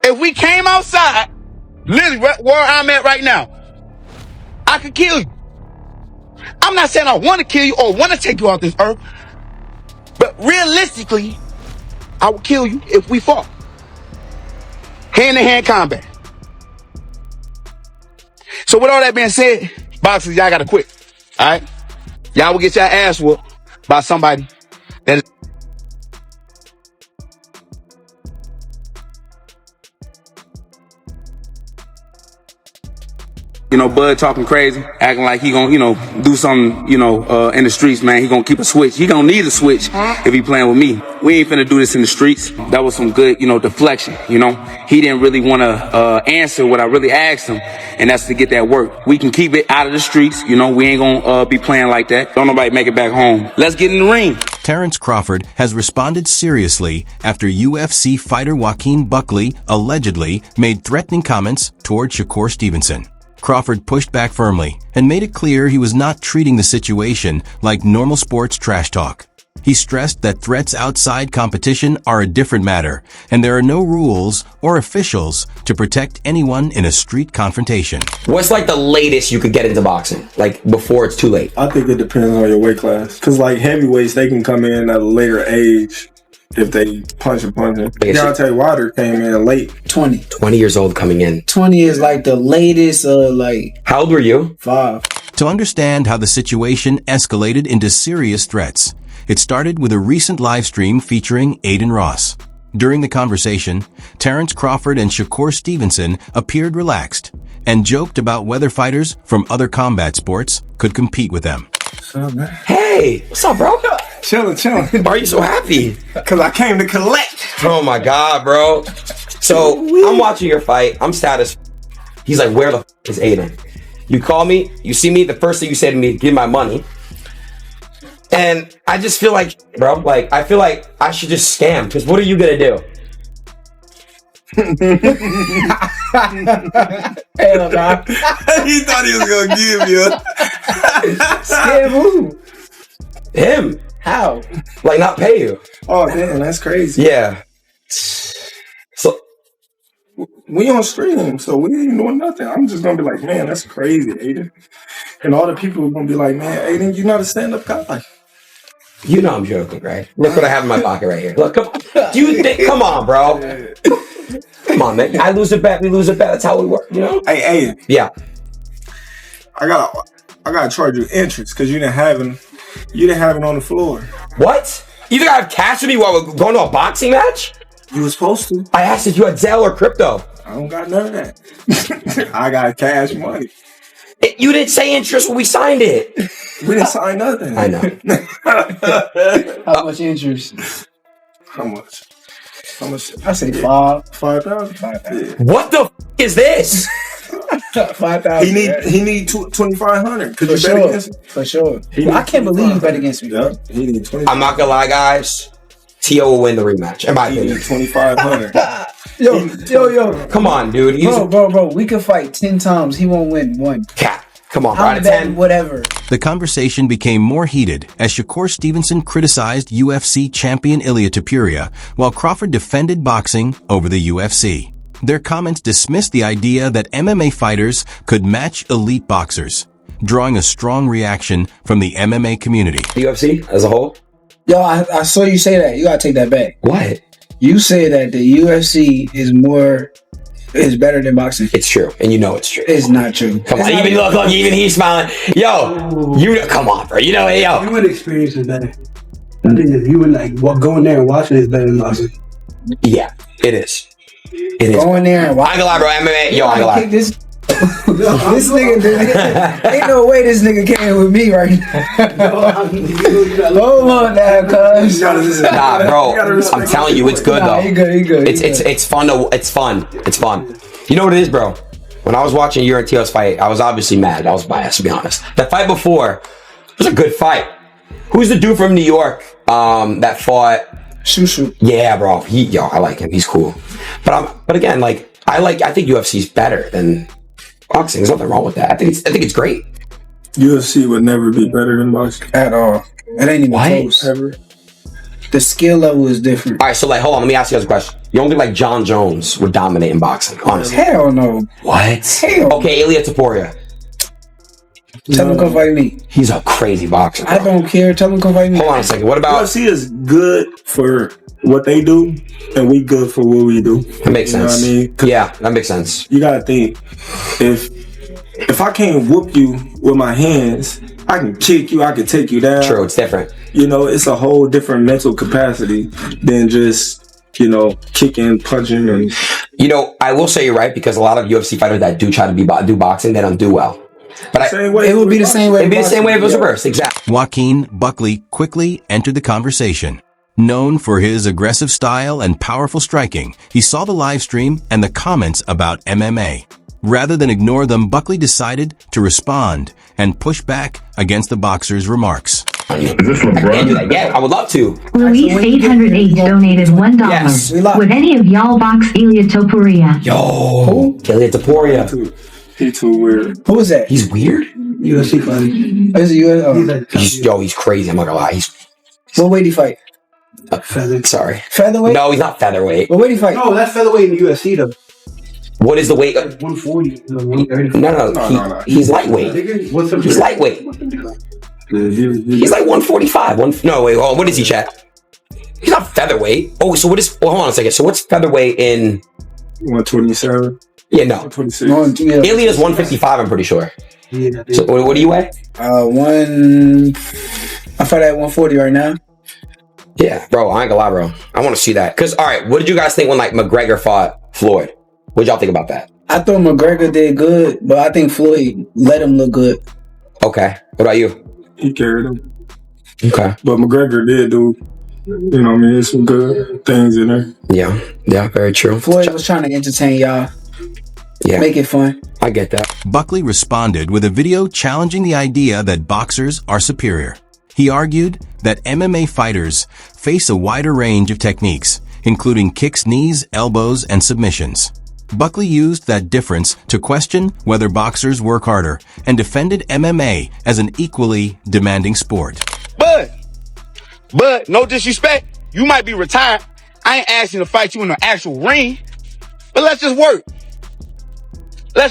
If we came outside, literally where I'm at right now, I could kill you. I'm not saying I want to kill you or want to take you off this earth, but realistically, I would kill you if we fought. Hand-to-hand combat. So with all that being said, boxers, y'all gotta quit. All right? Y'all will get your ass whooped by somebody that is. Bud talking crazy, acting like he gonna, do something, in the streets, man. He gonna keep a switch. He gonna need a switch if he playing with me. We ain't finna do this in the streets. That was some good, deflection, He didn't really want to answer what I really asked him, and that's to get that work. We can keep it out of the streets, we ain't gonna be playing like that. Don't nobody make it back home. Let's get in the ring. Terence Crawford has responded seriously after UFC fighter Joaquin Buckley allegedly made threatening comments toward Shakur Stevenson. Crawford pushed back firmly and made it clear he was not treating the situation like normal sports trash talk. He stressed that threats outside competition are a different matter, and there are no rules or officials to protect anyone in a street confrontation. What's like the latest you could get into boxing? Like before it's too late? I think it depends on your weight class. Because like heavyweights, they can come in at a later age if they punch. Deontay Wilder came in late. 20 years old coming in. 20 is like the latest, How old were you? 5. To understand how the situation escalated into serious threats, it started with a recent live stream featuring Aiden Ross. During the conversation, Terence Crawford and Shakur Stevenson appeared relaxed and joked about whether fighters from other combat sports could compete with them. What's up, man? Hey, what's up, bro? Chilling. Why are you so happy? Because I came to collect. Oh my God, bro. So I'm watching your fight. I'm status. He's like, where the is Aiden? You call me, you see me, the first thing you say to me, give my money. And I just feel like, bro, I feel like I should just scam, because what are you going to do? Hell no. He thought he was going to give you. Scam who? Him. How? Like not pay you. Oh, damn, that's crazy. Yeah. So we on stream, so we ain't doing nothing. I'm just going to be like, man, that's crazy, Aiden. And all the people are going to be like, man, Aiden, you're not a stand-up guy. You know I'm joking, right? Look what I have in my pocket right here. Look, come on. Do you think? Come on, bro. Come on, man. I lose a bet, we lose a bet. That's how we work, Hey, Aiden. Yeah. I gotta charge you interest because you didn't have it on the floor. What? You think I have cash with me while we're going to a boxing match? You were supposed to. I asked if you had Zelle or crypto. I don't got none of that. I got cash money. You didn't say interest when we signed it. We didn't sign nothing. I know. How much interest? How much? I say 5. 5,000. What the is this? 5,000. He need 2,500. Could For you sure. bet against him? For sure. I can't believe you bet against me. Yeah, he need 2,500. I'm not gonna lie, guys. T.O. will win the rematch. In my He opinion. need 2,500. Yo. Come on, dude. Bro. We could fight 10 times. He won't win 1. Cat. Come on, bro. Out I'm of betting 10. whatever. The conversation became more heated as Shakur Stevenson criticized UFC champion Ilia Topuria, while Crawford defended boxing over the UFC. Their comments dismissed the idea that MMA fighters could match elite boxers, drawing a strong reaction from the MMA community. The UFC as a whole? Yo, I saw you say that. You gotta take that back. What? You say that the UFC is better than boxing. It's true, and you know it's true. It's not true. Come on, even look, even he's smiling. Yo, come on, bro. Yo. Human experience is better. I think that human going there and watching is better than boxing. Yeah, it is. It is. Going there and I ain't gonna lie, bro. MMA. Yo, I ain't gonna lie. This nigga, ain't no way this nigga came with me right now. Hold on now, cuz. Nah, bro. I'm telling you, it's good though. He good. It's fun. It's fun. You know what it is, bro? When I was watching you and Tio's fight, I was obviously mad. I was biased, to be honest. That fight before was a good fight. Who's the dude from New York that fought? Shushu. Yeah, bro. I like him. He's cool. But again, I think UFC's better than boxing. There's nothing wrong with that. I think it's great. UFC would never be better than boxing At all. It ain't even close. ever. The skill level is different. All right, so hold on. Let me ask you guys a question. You don't think like John Jones would dominate in boxing, honestly? Hell no. What? Hell. Okay, Ilia Topuria. Tell him come fight me. He's a crazy boxer, bro. I don't care. Tell him come fight me. Hold on a second. What about... UFC is good for what they do, and we good for what we do. That makes sense. You know what I mean? Yeah, that makes sense. You gotta think, if I can't whoop you with my hands, I can kick you, I can take you down. True, it's different. You know, it's a whole different mental capacity than just, you know, kicking, punching, and... You know, I will say you're right, because a lot of UFC fighters that do try to do boxing, they don't do well. But Same way it would be the same way. It'd be the same way if it was reversed. Exactly. Joaquin Buckley quickly entered the conversation. Known for his aggressive style and powerful striking, he saw the live stream and the comments about MMA. Rather than ignore them, Buckley decided to respond and push back against the boxer's remarks. Is this LeBron? Yeah, I would love to. Luis 808 donated $1. Yes, Would any of y'all box Ilia Topuria? Yo, Who? Ilia Topuria. He too weird. Who is that? He's weird. UFC fighter. Is it US? He's crazy. I'm not gonna lie. What weight he fight? Sorry. Featherweight? No, he's not featherweight. What weight he fight? No, that's featherweight in the UFC though. What is the weight? 140. 130. No. He's lightweight. What's up? He's lightweight. He's like 145. No, wait. Hold on. What is he, chat? He's not featherweight. Oh, so what is? Well, hold on a second. So what's featherweight in? 127. Yeah, no. 126. Ilia's 155. I'm pretty sure. Yeah, So what do you weigh? I fight at 140 right now. Yeah, bro. I ain't gonna lie, bro. I want to see that. Cause all right, what did you guys think when like McGregor fought Floyd? What did y'all think about that? I thought McGregor did good, but I think Floyd let him look good. Okay. What about you? He carried him. Okay. But McGregor did do, you know what I mean, some good things in there. Yeah, very true. Floyd was trying to entertain y'all. Yeah. Make it fun. I get that. Buckley responded with a video challenging the idea that boxers are superior. He argued that MMA fighters face a wider range of techniques, including kicks, knees, elbows, and submissions. Buckley used that difference to question whether boxers work harder and defended MMA as an equally demanding sport. But no disrespect, you might be retired. I ain't asking to fight you in an actual ring, but let's just work. I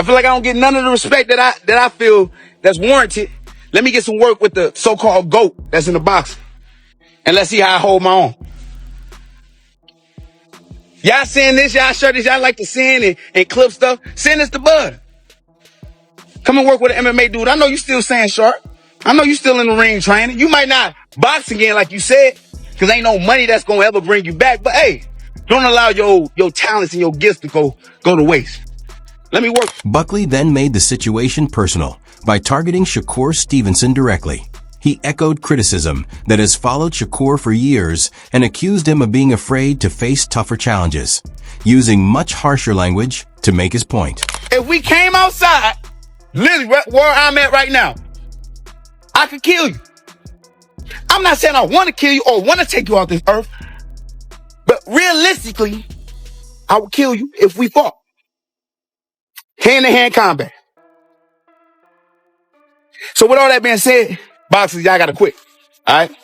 feel like I don't get none of the respect that I feel that's warranted. Let me get some work with the so-called GOAT that's in the boxing, and let's see how I hold my own. Y'all seeing this? Y'all share this? Y'all like to send and clip stuff? Send this to Bud. Come and work with an MMA dude. I know you still staying sharp. I know you still in the ring training. You might not box again like you said, because ain't no money that's going to ever bring you back. But hey, don't allow your talents and your gifts to go to waste. Let me work. Buckley then made the situation personal by targeting Shakur Stevenson directly. He echoed criticism that has followed Shakur for years and accused him of being afraid to face tougher challenges, using much harsher language to make his point. If we came outside, literally where I'm at right now, I could kill you. I'm not saying I want to kill you or want to take you off this earth, but realistically, I would kill you if we fought. Hand-to-hand combat. So with all that being said, boxers, y'all gotta quit. All right?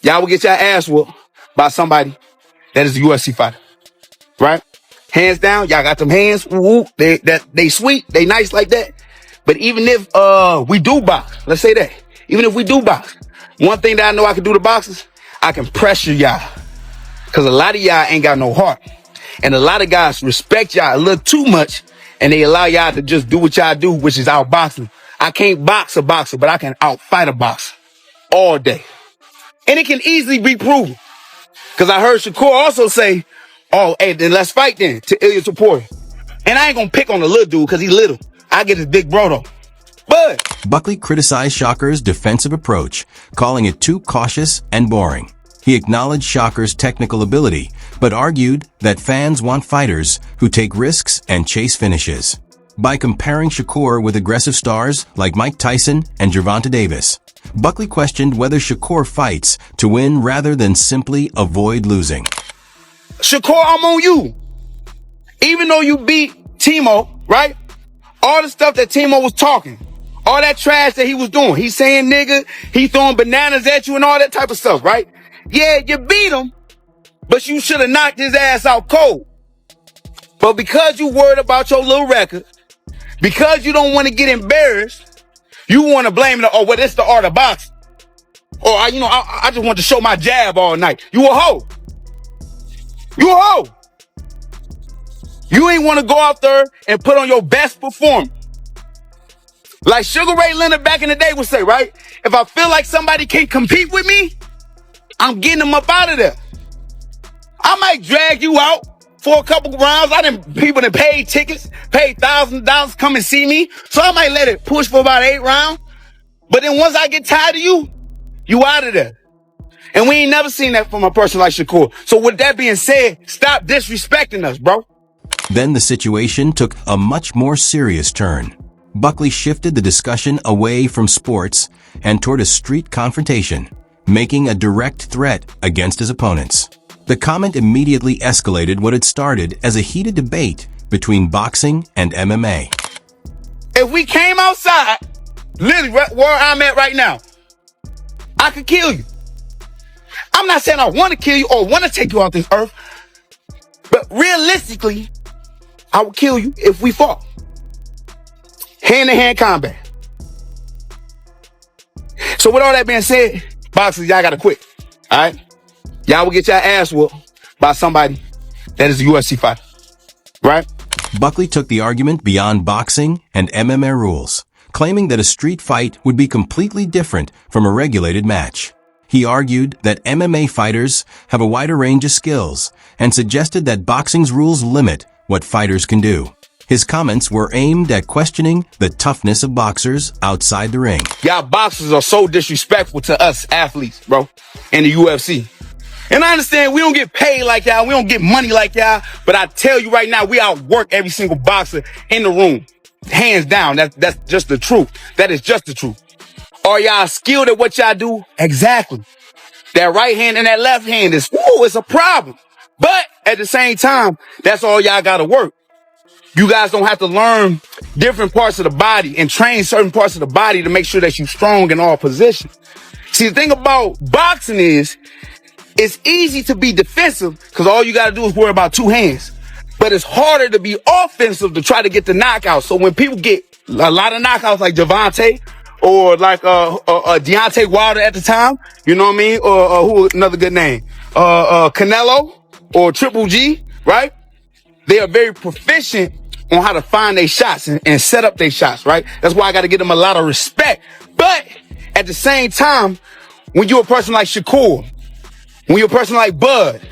Y'all will get your ass whooped by somebody that is a UFC fighter. Right? Hands down, y'all got them hands. Woo, they sweet, they nice like that. But even if we do box, let's say that. Even if we do box, one thing that I know I can do to boxers, I can pressure y'all. Cause a lot of y'all ain't got no heart. And a lot of guys respect y'all a little too much, and they allow y'all to just do what y'all do, which is outboxing. I can't box a boxer, but I can outfight a boxer all day. And it can easily be proven. Because I heard Shakur also say, oh, hey, then let's fight then to Ilia Topuria. And I ain't going to pick on the little dude because he's little. I get his big bro though. But Buckley criticized Shakur's defensive approach, calling it too cautious and boring. He acknowledged Shakur's technical ability, but argued that fans want fighters who take risks and chase finishes. By comparing Shakur with aggressive stars like Mike Tyson and Gervonta Davis, Buckley questioned whether Shakur fights to win rather than simply avoid losing. Shakur, I'm on you. Even though you beat Timo, right? All the stuff that Timo was talking, all that trash that he was doing, he's saying nigga, he throwing bananas at you and all that type of stuff, right? Yeah, you beat him, but you should have knocked his ass out cold. But because you worried about your little record, because you don't want to get embarrassed, you want to blame it. Oh, well, it's the art of boxing. Or, I just want to show my jab all night. You a hoe. You a hoe. You ain't want to go out there and put on your best performance. Like Sugar Ray Leonard back in the day would say, right? If I feel like somebody can't compete with me, I'm getting them up out of there. I might drag you out for a couple rounds. People that paid tickets, paid $1,000 come and see me. So I might let it push for about 8 rounds. But then once I get tired of you, you out of there. And we ain't never seen that from a person like Shakur. So with that being said, stop disrespecting us, bro. Then the situation took a much more serious turn. Buckley shifted the discussion away from sports and toward a street confrontation, making a direct threat against his opponents. The comment immediately escalated what had started as a heated debate between boxing and MMA. If we came outside, literally where I'm at right now, I could kill you. I'm not saying I want to kill you or want to take you off this earth, but realistically, I would kill you if we fought. Hand-to-hand combat. So with all that being said, boxers, y'all gotta quit. All right? Y'all will get your ass whooped by somebody that is a UFC fighter. Right? Buckley took the argument beyond boxing and MMA rules, claiming that a street fight would be completely different from a regulated match. He argued that MMA fighters have a wider range of skills and suggested that boxing's rules limit what fighters can do. His comments were aimed at questioning the toughness of boxers outside the ring. Y'all boxers are so disrespectful to us athletes, bro, in the UFC. And I understand we don't get paid like y'all, we don't get money like y'all, but I tell you right now, we outwork every single boxer in the room. Hands down, that's just the truth. That is just the truth. Are y'all skilled at what y'all do? Exactly. That right hand and that left hand it's a problem. But at the same time, that's all y'all gotta work. You guys don't have to learn different parts of the body and train certain parts of the body to make sure that you're strong in all positions. See, the thing about boxing is, it's easy to be defensive because all you got to do is worry about 2 hands. But it's harder to be offensive to try to get the knockout. So when people get a lot of knockouts like Javante or like Deontay Wilder at the time, you know what I mean? Or who another good name? Canelo or Triple G, right? They are very proficient on how to find their shots and set up their shots, right? That's why I got to give them a lot of respect. But at the same time, when you're a person like Shakur, when you're a person like Bud,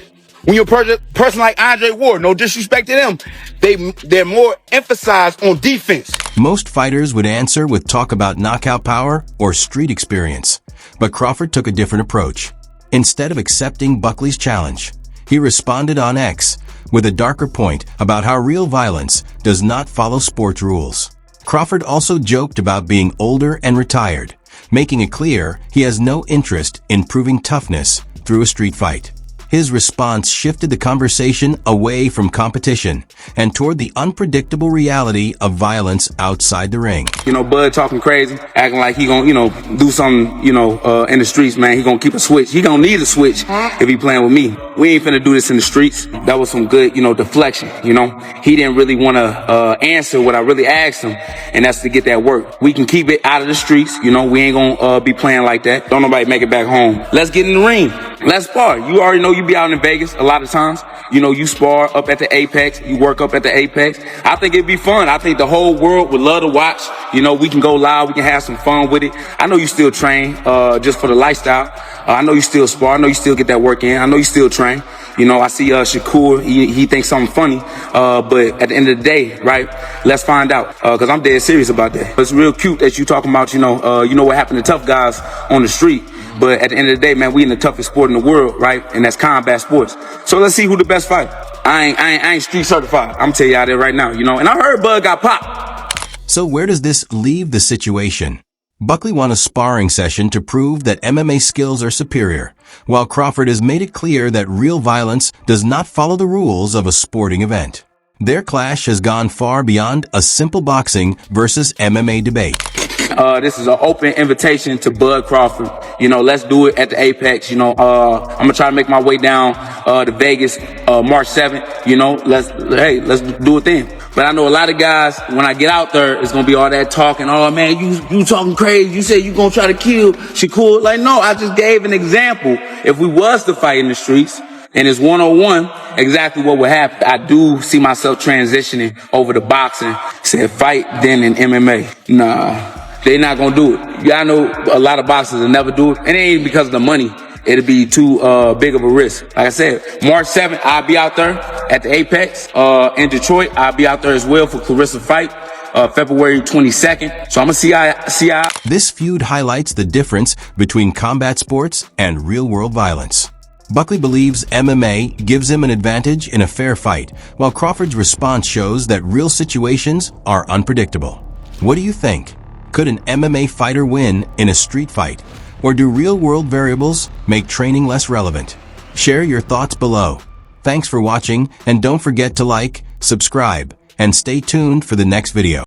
when you're a person like Andre Ward, no disrespect to them, they're more emphasized on defense. Most fighters would answer with talk about knockout power or street experience, but Crawford took a different approach. Instead of accepting Buckley's challenge, he responded on X with a darker point about how real violence does not follow sports rules. Crawford also joked about being older and retired, making it clear he has no interest in proving toughness through a street fight. His response shifted the conversation away from competition and toward the unpredictable reality of violence outside the ring. Bud talking crazy, acting like he gonna, do something, in the streets, man. He gonna keep a switch. He gonna need a switch if he playing with me. We ain't finna do this in the streets. That was some good, deflection, He didn't really want to answer what I really asked him, and that's to get that work. We can keep it out of the streets, we ain't gonna be playing like that. Don't nobody make it back home. Let's get in the ring. Let's spar. You already know you be out in Vegas a lot of times. You spar up at the Apex. You work up at the Apex. I think it'd be fun. I think the whole world would love to watch. We can go live. We can have some fun with it. I know you still train just for the lifestyle. I know you still spar. I know you still get that work in. I know you still train. I see Shakur. He thinks something funny. But at the end of the day, right, let's find out. Because I'm dead serious about that. It's real cute that you talking about, what happened to tough guys on the street. But at the end of the day, man, we in the toughest sport in the world, right? And that's combat sports. So let's see who the best fighter. I ain't street certified. I'm telling y'all that right now, And I heard Bud got popped. So where does this leave the situation? Buckley won a sparring session to prove that MMA skills are superior, while Crawford has made it clear that real violence does not follow the rules of a sporting event. Their clash has gone far beyond a simple boxing versus MMA debate. This is an open invitation to Bud Crawford. You know, let's do it at the Apex. You know, I'm gonna try to make my way down to Vegas March 7th. You know, let's do it then. But I know a lot of guys, when I get out there, it's gonna be all that talking. Oh man, you talking crazy. You said you gonna try to kill Shakur. Like, no, I just gave an example. If we was to fight in the streets and it's 101, exactly what would happen. I do see myself transitioning over to boxing. Said fight, then in MMA. Nah. They're not gonna do it. Y'all know a lot of boxers will never do it. It ain't because of the money. It'll be too big of a risk. Like I said, March 7th, I'll be out there at the Apex in Detroit. I'll be out there as well for Clarissa fight, February 22nd. So I'm gonna see how. This feud highlights the difference between combat sports and real-world violence. Buckley believes MMA gives him an advantage in a fair fight, while Crawford's response shows that real situations are unpredictable. What do you think? Could an MMA fighter win in a street fight? Or do real-world variables make training less relevant? Share your thoughts below. Thanks for watching, and don't forget to like, subscribe, and stay tuned for the next video.